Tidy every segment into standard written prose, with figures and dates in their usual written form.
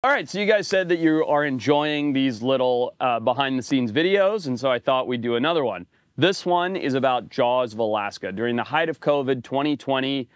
All right, so you guys said that you are enjoying these little behind the scenes videos, and so I thought we'd do another one. This one is about Jaws of Alaska. During the height of COVID 2020,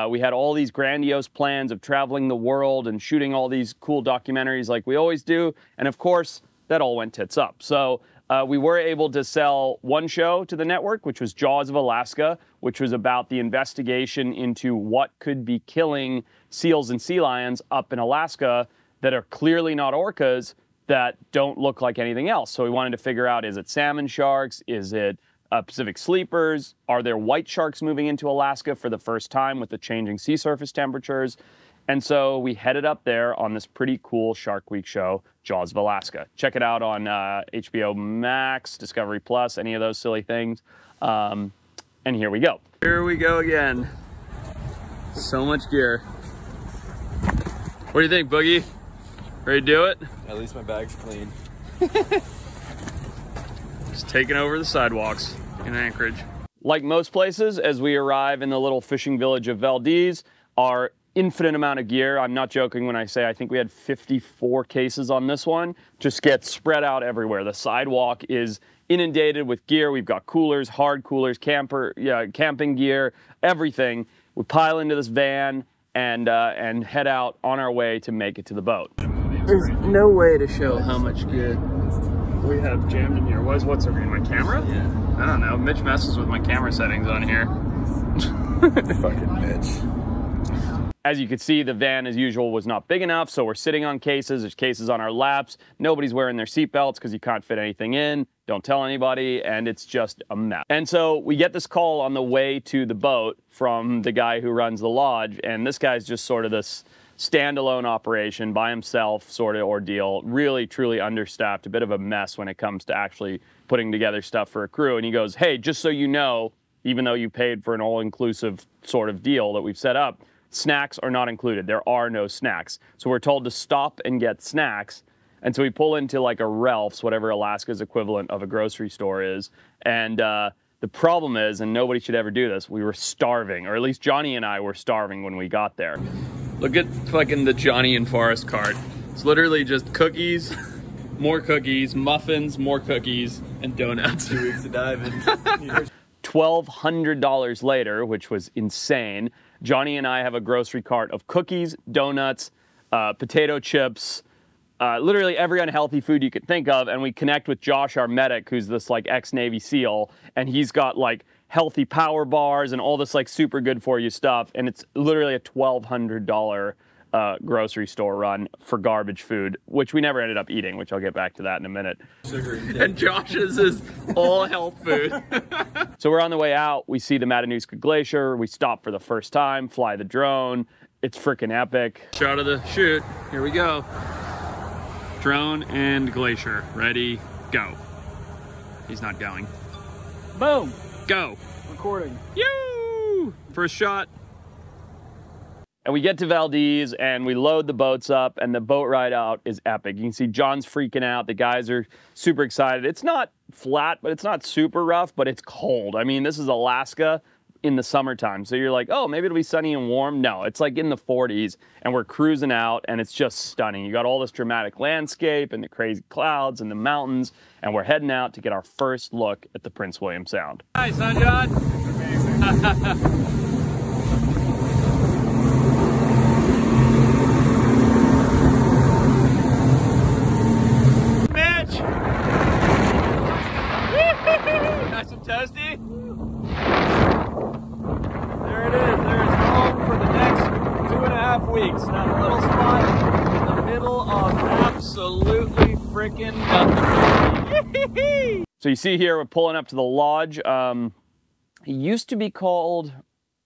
we had all these grandiose plans of traveling the world and shooting all these cool documentaries like we always do, and of course, that all went tits up. So we were able to sell one show to the network, which was Jaws of Alaska, which was about the investigation into what could be killing seals and sea lions up in Alaska that are clearly not orcas, that don't look like anything else. So we wanted to figure out, is it salmon sharks? Is it Pacific sleepers? Are there white sharks moving into Alaska for the first time with the changing sea surface temperatures? And so we headed up there on this pretty cool Shark Week show, Jaws of Alaska. Check it out on HBO Max, Discovery Plus, any of those silly things. And here we go. Here we go again. So much gear. What do you think, Boogie? Ready to do it? At least my bag's clean. Just taking over the sidewalks in Anchorage. Like most places, as we arrive in the little fishing village of Valdez, our infinite amount of gear, I'm not joking when I say I think we had 54 cases on this one, just gets spread out everywhere. The sidewalk is inundated with gear. We've got coolers, hard coolers, camping gear, everything. We pile into this van and head out on our way to make it to the boat. There's no way to show how much gear we have jammed in here. What's over here? My camera? Yeah. I don't know. Mitch messes with my camera settings on here. Fucking Mitch. As you can see, the van, as usual, was not big enough, so we're sitting on cases. There's cases on our laps. Nobody's wearing their seatbelts because you can't fit anything in. Don't tell anybody, and it's just a mess. And so we get this call on the way to the boat from the guy who runs the lodge, and this guy's just sort of this standalone operation by himself sort of ordeal, really truly understaffed, a bit of a mess when it comes to actually putting together stuff for a crew. And he goes, hey, just so you know, even though you paid for an all-inclusive sort of deal that we've set up, snacks are not included. There are no snacks. So we're told to stop and get snacks. And so we pull into like a Ralph's, whatever Alaska's equivalent of a grocery store is. And the problem is, and nobody should ever do this, we were starving, or at least Johnny and I were starving when we got there. Look at fucking the Johnny and Forrest cart. It's literally just cookies, more cookies, muffins, more cookies, and donuts. 2 weeks to dive in. $1,200 later, which was insane, Johnny and I have a grocery cart of cookies, donuts, potato chips, literally every unhealthy food you could think of, and we connect with Josh, our medic, who's this like ex-Navy SEAL, and he's got like healthy power bars and all this like super good for you stuff, and it's literally a $1,200 grocery store run for garbage food, which we never ended up eating, which I'll get back to that in a minute. And Josh's is all health food. So we're on the way out, we see the Matanuska Glacier, we stop for the first time, fly the drone, it's freaking epic. Shot of the shoot, here we go. Drone and glacier, ready, go. He's not going. Boom. Go. Recording. Yoo! First shot. And we get to Valdez and we load the boats up, and the boat ride out is epic. You can see John's freaking out. The guys are super excited. It's not flat, but it's not super rough, but it's cold. I mean, this is Alaska in the summertime. So you're like, oh, maybe it'll be sunny and warm. No, it's like in the 40s, and we're cruising out, and it's just stunning. You got all this dramatic landscape and the crazy clouds and the mountains, and we're heading out to get our first look at the Prince William Sound. Hi, son, John. Amazing. Mitch! Nice and toasty? There it is. There is home for the next 2.5 weeks. That little spot in the middle of absolutely freaking nothing. So you see here, we're pulling up to the lodge. It used to be called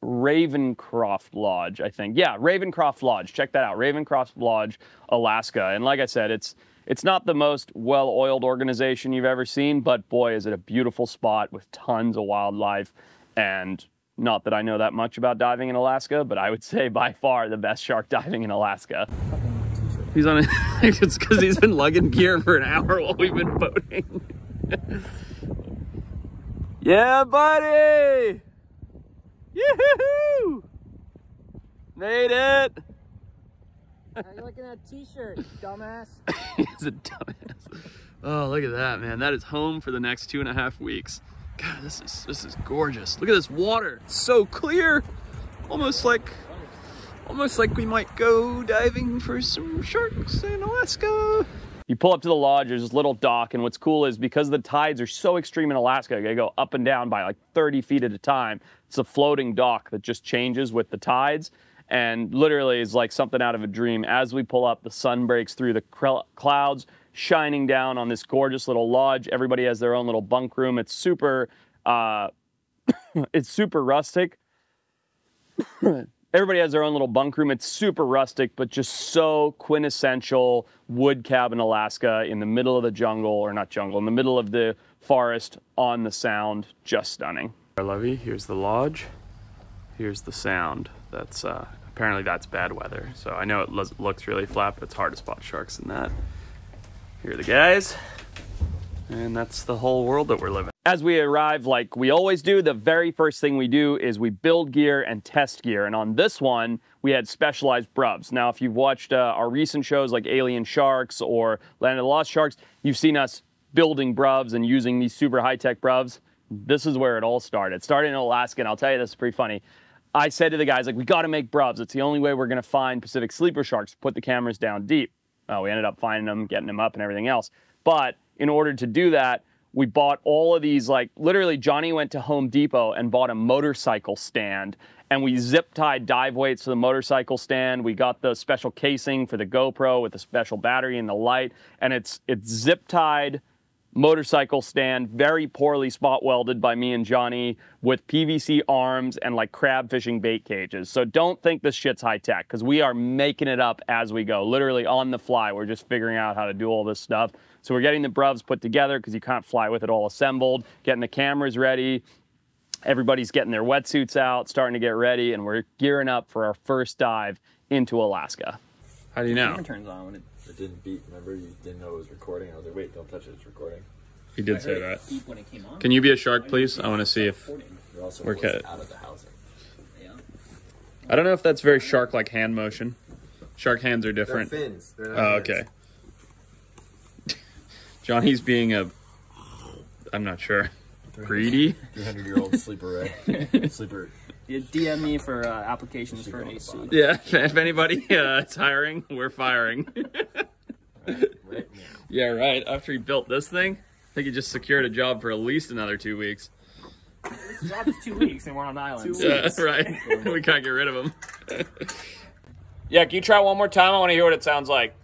Ravencroft Lodge, I think. Yeah, Ravencroft Lodge. Check that out. Ravencroft Lodge, Alaska. And like I said, it's not the most well-oiled organization you've ever seen, but boy, is it a beautiful spot with tons of wildlife. And not that I know that much about diving in Alaska, but I would say by far the best shark diving in Alaska. He's on it's because he's been lugging gear for an hour while we've been boating. Yeah, buddy! Yoo-hoo-hoo! Made it! You're looking at a t-shirt, dumbass. He's a dumbass. Oh, look at that, man. That is home for the next 2.5 weeks. God, this is gorgeous. Look at this water. It's so clear. Almost like we might go diving for some sharks in Alaska. You pull up to the lodge, there's this little dock, and what's cool is because the tides are so extreme in Alaska, they go up and down by like 30 feet at a time. It's a floating dock that just changes with the tides, and literally is like something out of a dream. As we pull up, the sun breaks through the clouds, shining down on this gorgeous little lodge. Everybody has their own little bunk room. It's super, it's super rustic. Everybody has their own little bunk room. It's super rustic, but just so quintessential wood cabin Alaska in the middle of the jungle, or not jungle, in the middle of the forest on the sound. Just stunning. I love you. Here's the lodge. Here's the sound. That's apparently that's bad weather. So I know it looks really flat, but it's hard to spot sharks in that. Here are the guys. And that's the whole world that we're living. As we arrive, like we always do, the very first thing we do is we build gear and test gear. And on this one, we had specialized brubs. Now, if you've watched our recent shows like Alien Sharks or Land of the Lost Sharks, you've seen us building brubs and using these super high-tech brubs. This is where it all started. It started in Alaska, and I'll tell you, this is pretty funny. I said to the guys, like, we got to make brubs. It's the only way we're going to find Pacific sleeper sharks. Put the cameras down deep. We ended up finding them, getting them up and everything else. But in order to do that, we bought all of these, like literally Johnny went to Home Depot and bought a motorcycle stand, and we zip tied dive weights to the motorcycle stand. We got the special casing for the GoPro with the special battery and the light, and it's zip tied motorcycle stand, very poorly spot welded by me and Johnny, with PVC arms and like crab fishing bait cages. So don't think this shit's high tech, because we are making it up as we go, literally on the fly. We're just figuring out how to do all this stuff. So we're getting the brubs put together because you can't fly with it all assembled, getting the cameras ready. Everybody's getting their wetsuits out, starting to get ready, and we're gearing up for our first dive into Alaska. How do you know? The camera turns on when it didn't beep. Remember, you didn't know it was recording. I was like, wait, don't touch it. It's recording. He did say that. beep when it came on. Can you be a shark, please? I want to see if You're also we're out of the housing. Yeah. I don't know if that's very shark-like hand motion. Shark hands are different. They're fins. They're not Oh, hands. okay. Johnny's being I'm not sure, greedy? 300-year-old sleeper ray. Sleeper. You DM me for applications for an ace suit. Yeah, if anybody is hiring, we're firing. Right now. Yeah, right. After he built this thing, I think he just secured a job for at least another 2 weeks. This job is 2 weeks and we're on the island. Yeah, right. We can't get rid of him. Yeah, can you try one more time? I want to hear what it sounds like.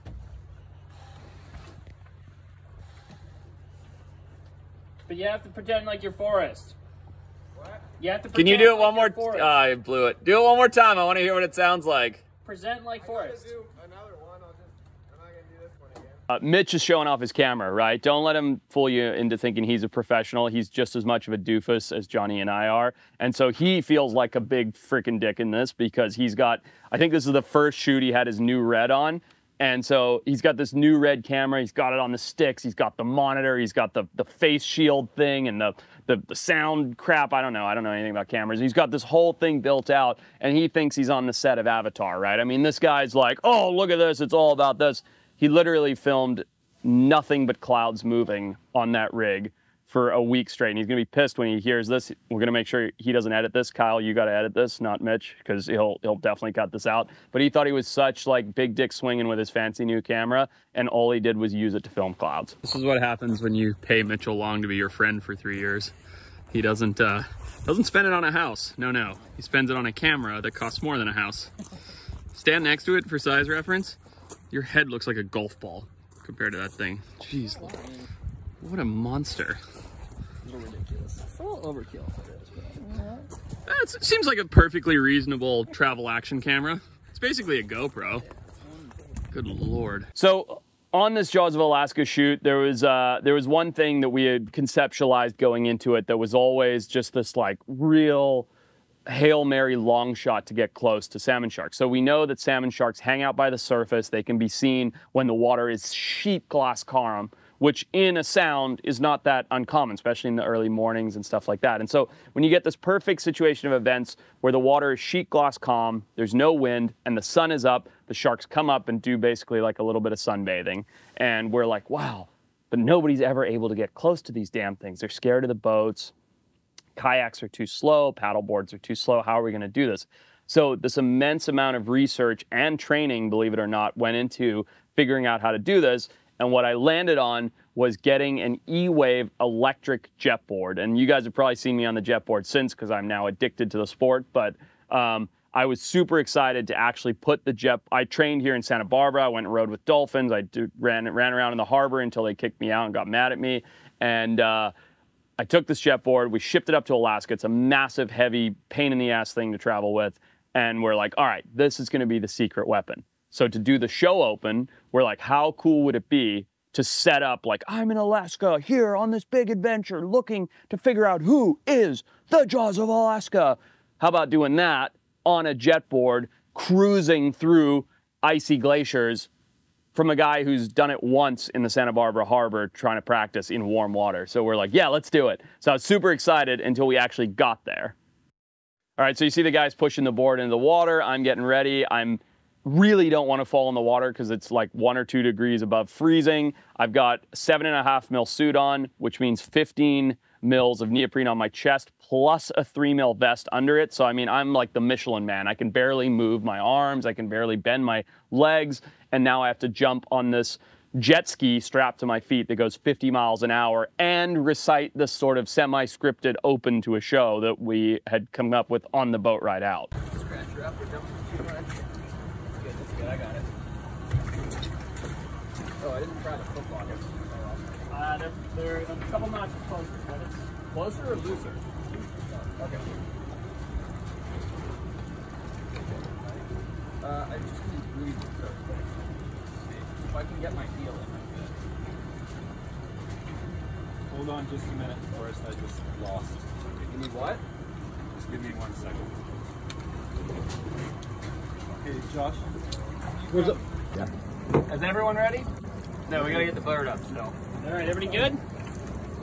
But you have to pretend like you're Forrest. What? You have to Can you pretend do it one more? like you're Forrest. I blew it. Do it one more time. I want to hear what it sounds like. Present like Forrest. do another one. I'm not going to do this one again. Mitch is showing off his camera, right? Don't let him fool you into thinking he's a professional. He's just as much of a doofus as Johnny and I are. And so he feels like a big freaking dick in this because he's got, I think this is the first shoot he had his new red on. And so he's got this new red camera. He's got it on the sticks. He's got the monitor. He's got the face shield thing and the sound crap. I don't know anything about cameras. He's got this whole thing built out, and he thinks he's on the set of Avatar, right? I mean, this guy's like, oh, look at this. It's all about this. He literally filmed nothing but clouds moving on that rig for a week straight. And he's going to be pissed when he hears this. We're going to make sure he doesn't edit this. Kyle, you got to edit this, not Mitch, because he'll definitely cut this out. But he thought he was such like big dick swinging with his fancy new camera, and all he did was use it to film clouds. This is what happens when you pay Mitchell Long to be your friend for 3 years. He doesn't spend it on a house. No. He spends it on a camera that costs more than a house. Stand next to it for size reference. Your head looks like a golf ball compared to that thing. Jeez, what a monster. A little ridiculous. It's a little overkill for this, but It seems like a perfectly reasonable travel action camera. It's basically a GoPro. Good Lord. So on this Jaws of Alaska shoot, there was one thing that we had conceptualized going into it that was always just this like real Hail Mary long shot to get close to salmon sharks. So we know that salmon sharks hang out by the surface. They can be seen when the water is sheet glass calm, which in a sound is not that uncommon, especially in the early mornings and stuff like that. And so when you get this perfect situation of events where the water is sheet gloss calm, there's no wind, and the sun is up, the sharks come up and do basically like a little bit of sunbathing. And we're like, wow, but nobody's ever able to get close to these damn things. They're scared of the boats. Kayaks are too slow, paddle boards are too slow. How are we going to do this? So this immense amount of research and training, believe it or not, went into figuring out how to do this. And what I landed on was getting an E-Wave electric jet board. And you guys have probably seen me on the jet board since, because I'm now addicted to the sport. But I was super excited to actually put the jet. I trained here in Santa Barbara. I went and rode with dolphins. I ran around in the harbor until they kicked me out and got mad at me. And I took this jet board, we shipped it up to Alaska. It's a massive, heavy, pain in the ass thing to travel with. And we're like, all right, this is gonna be the secret weapon. So to do the show open, we're like, how cool would it be to set up like, I'm in Alaska here on this big adventure looking to figure out who is the Jaws of Alaska. How about doing that on a jet board, cruising through icy glaciers from a guy who's done it once in the Santa Barbara harbor trying to practice in warm water. So we're like, yeah, let's do it. So I was super excited until we actually got there. All right, so you see the guys pushing the board into the water. I'm getting ready. I'm really don't want to fall in the water because it's like 1 or 2 degrees above freezing. I've got 7.5 mil suit on, which means 15 mils of neoprene on my chest, plus a 3 mil vest under it. So I mean, I'm like the Michelin man. I can barely move my arms. I can barely bend my legs. And now I have to jump on this jet ski strapped to my feet that goes 50 miles an hour and recite this sort of semi-scripted open to a show that we had come up with on the boat ride out. Scratch her up or jumping too much. That's good, I got it. Oh, I didn't try the foot pockets. They're a couple notches closer, but it's Closer or looser? Okay. I just need breathing, so if I can get my heel in, I'm good. Hold on just a minute, Forrest. I just lost. You need what? Just give me 1 second. Okay, Josh. Where's up? Yeah. Is everyone ready? No, we gotta get the bird up still. all right. Everybody good?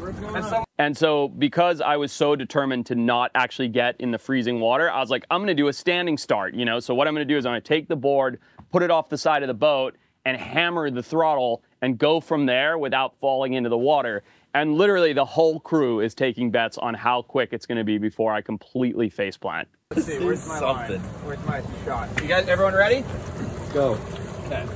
What's going on? And so because I was so determined to not actually get in the freezing water, I was like, I'm gonna do a standing start, you know? So what I'm gonna do is I'm gonna take the board, put it off the side of the boat, and hammer the throttle and go from there without falling into the water. And literally the whole crew is taking bets on how quick it's gonna be before I completely faceplant. Let's see, where's my line? Where's my shot? You guys, everyone ready? Let's go. Okay.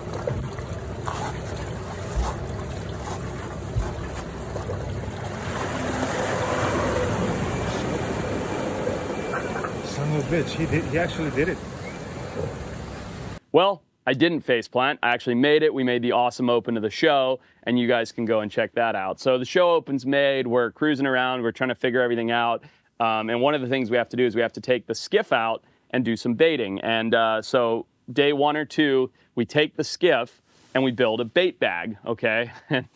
Son of a bitch, he actually did it. Well, I didn't faceplant. I actually made it. We made the awesome open to the show, and you guys can go and check that out. So the show open's made. We're cruising around. We're trying to figure everything out. And one of the things we have to do is we have to take the skiff out and do some baiting. And so day 1 or 2, we take the skiff and we build a bait bag, okay? And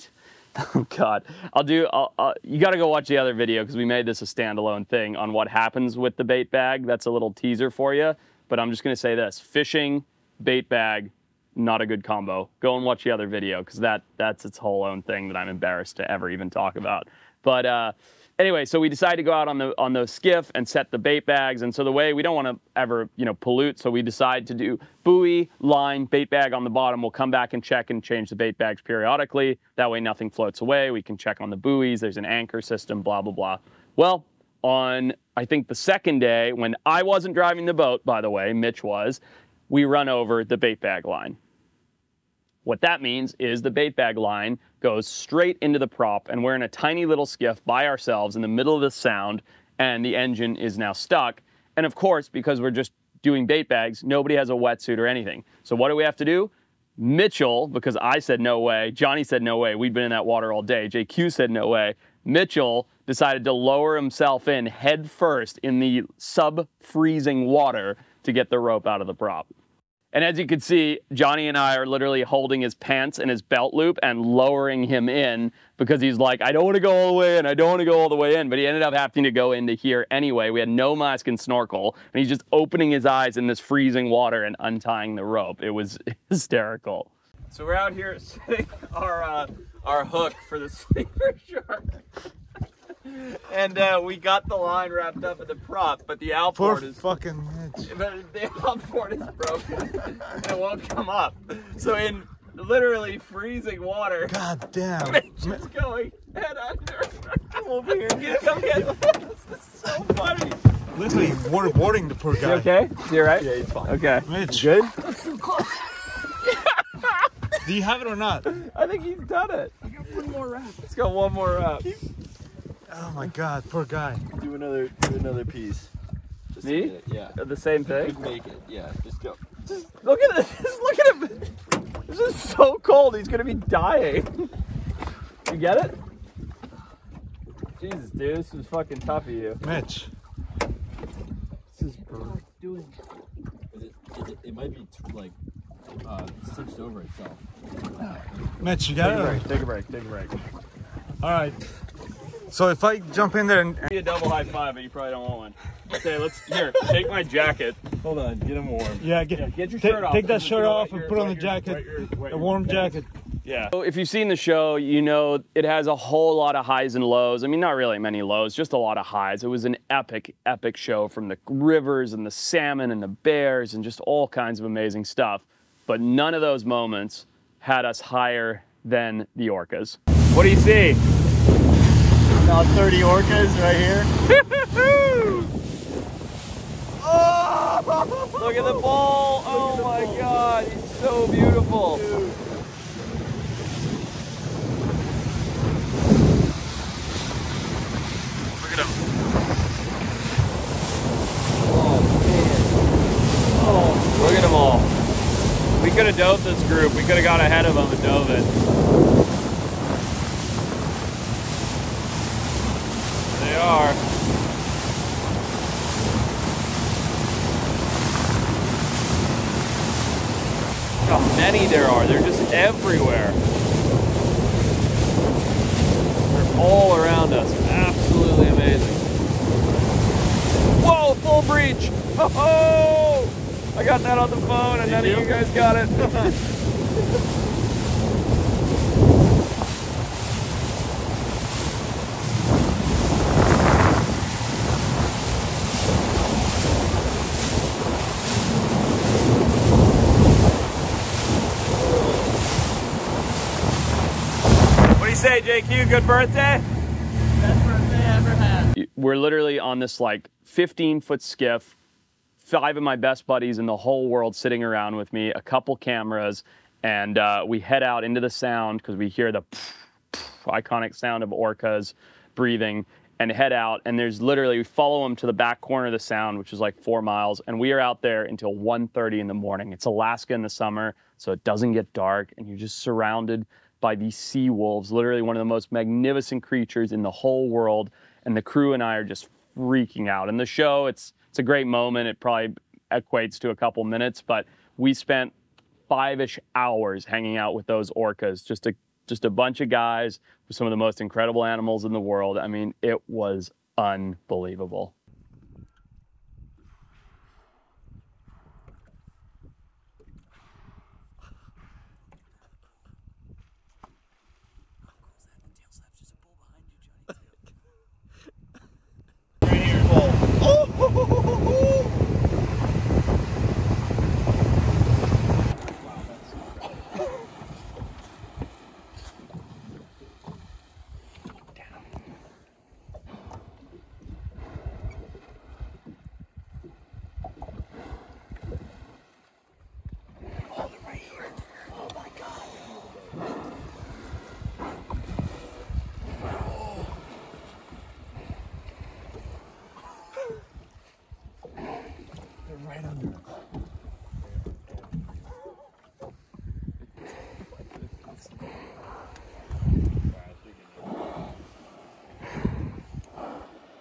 oh God, you gotta go watch the other video because we made this a standalone thing on what happens with the bait bag. That's a little teaser for you, but I'm just gonna say this, fishing, bait bag, not a good combo. Go and watch the other video because that's its whole own thing that I'm embarrassed to ever even talk about. But anyway, so we decided to go out on the skiff and set the bait bags. And so the way we don't want to ever, pollute, so we decide to do buoy, line, bait bag on the bottom. We'll come back and check and change the bait bags periodically. That way nothing floats away. We can check on the buoys. There's an anchor system, blah, blah, blah. Well, on, I think the second day, when I wasn't driving the boat, by the way, Mitch was, we run over the bait bag line. What that means is the bait bag line goes straight into the prop, and we're in a tiny little skiff by ourselves in the middle of the sound, and the engine is now stuck. And of course, because we're just doing bait bags, nobody has a wetsuit or anything. So what do we have to do? Mitchell, because I said no way, Johnny said no way, we'd been in that water all day, JQ said no way, Mitchell decided to lower himself in head first in the sub-freezing water to get the rope out of the prop. And as you can see, Johnny and I are literally holding his pants and his belt loop and lowering him in because he's like, I don't want to go all the way in, I don't want to go all the way in. But he ended up having to go into here anyway. We had no mask and snorkel, and he's just opening his eyes in this freezing water and untying the rope. It was hysterical. So we're out here setting our hook for the sleeper shark. And we got the line wrapped up in the prop, but the outboard is fucking Mitch. But the outboard is broken and it won't come up. So in literally freezing water, God damn. Mitch is going head under. Come over here, come get this. This is so funny. Literally waterboarding the poor guy. You okay? You alright? Yeah, he's fine. Okay. Mitch, Good? do you have it or not? I think he's done it. I got one more wrap. Let's go one more wrap. Oh my God, poor guy. Do another piece. Just Me? a minute, yeah. The same You thing? can make it. Yeah, just go. Look at this. Just look at him. This is so cold. He's gonna be dying. You get it? Jesus, dude, this is fucking tough of you. Mitch. This is brutal. It might be like stitched over itself. Mitch, you got it? Take a break. Take a break. All right. So if I jump in there and Be a double high five, but you probably don't want one. Okay, take my jacket. Hold on, get him warm. yeah, Get your shirt off. take that shirt off Wet and put on the jacket, the warm jacket. Yeah. So if you've seen the show, you know it has a whole lot of highs and lows. I mean, not really many lows, just a lot of highs. It was an epic, epic show from the rivers and the salmon and the bears and just all kinds of amazing stuff. But none of those moments had us higher than the orcas. What do you see? About 30 orcas right here. Oh! Look at the ball! Oh my God, he's so beautiful. Look at him. Oh, look at them all. We could have dove this group. We could have got ahead of them and dove it. They are. Look how many there are. They're just everywhere. They're all around us. Absolutely amazing. Whoa, full breach. Oh, I got that on the phone and none of you guys got it. What do you say, JQ? Good birthday? Best birthday I ever had. We're literally on this like 15-foot skiff, 5 of my best buddies in the whole world sitting around with me, a couple cameras, and we head out into the sound because we hear the iconic sound of orcas breathing, and head out, and there's literally, we follow them to the back corner of the sound, which is like 4 miles, and we are out there until 1:30 in the morning. It's Alaska in the summer, so it doesn't get dark, and you're just surrounded by these sea wolves, literally one of the most magnificent creatures in the whole world, and the crew and I are just freaking out. In the show, it's a great moment. It probably equates to a couple minutes, but we spent 5-ish hours hanging out with those orcas, just a bunch of guys with some of the most incredible animals in the world. I mean, it was unbelievable.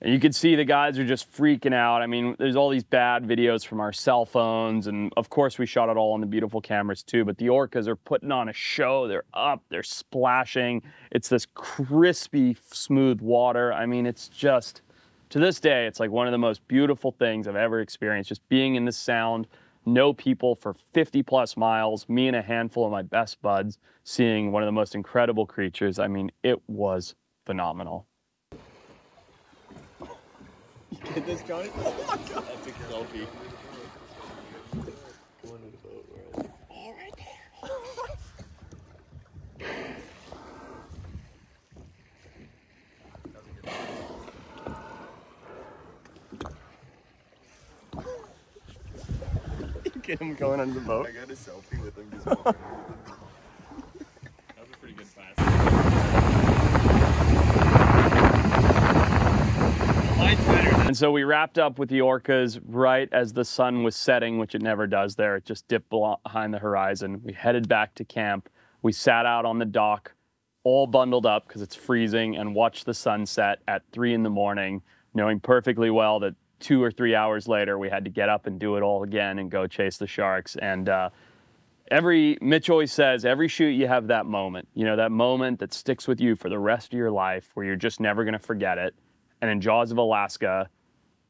And you can see the guys are just freaking out. I mean, there's all these bad videos from our cell phones, and of course we shot it all on the beautiful cameras too, but the orcas are putting on a show. They're up, they're splashing. It's this crispy, smooth water. I mean, it's just, to this day, it's like one of the most beautiful things I've ever experienced, just being in the sound no people for 50+ miles, me and a handful of my best buds seeing one of the most incredible creatures. I mean, it was phenomenal. Get this, Johnny? Oh my god! I took a selfie. All right there. Get him going under the boat. I got a selfie with him just walking under the boat. That was a pretty good pass. And so we wrapped up with the orcas right as the sun was setting, which it never does there. It just dipped behind the horizon. We headed back to camp. We sat out on the dock, all bundled up because it's freezing, and watched the sunset at 3 in the morning, knowing perfectly well that 2 or 3 hours later, we had to get up and do it all again and go chase the sharks. And Mitch always says, every shoot you have that moment, you know, that moment that sticks with you for the rest of your life where you're just never going to forget it. And in Jaws of Alaska,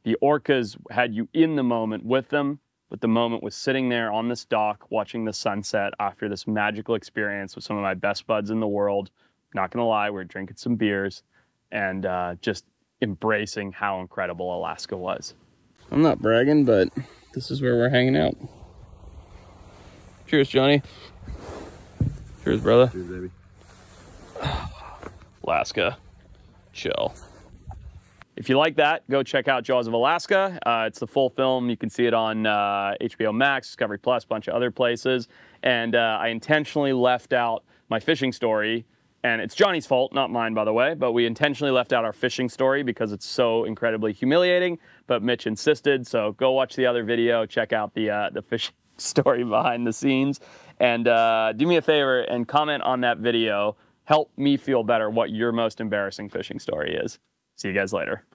the orcas had you in the moment with them, but the moment was sitting there on this dock watching the sunset after this magical experience with some of my best buds in the world. Not going to lie, we were drinking some beers and just embracing how incredible Alaska was. I'm not bragging, but this is where we're hanging out. Cheers, Johnny. Cheers, brother. Cheers, baby. Alaska. Chill. If you like that, go check out Jaws of Alaska. It's the full film. You can see it on HBO Max, Discovery Plus, a bunch of other places. And I intentionally left out my fishing story. And it's Johnny's fault, not mine, by the way. But we intentionally left out our fishing story because it's so incredibly humiliating. But Mitch insisted, so go watch the other video. Check out the fishing story behind the scenes. And do me a favor and comment on that video. Help me feel better what your most embarrassing fishing story is. See you guys later.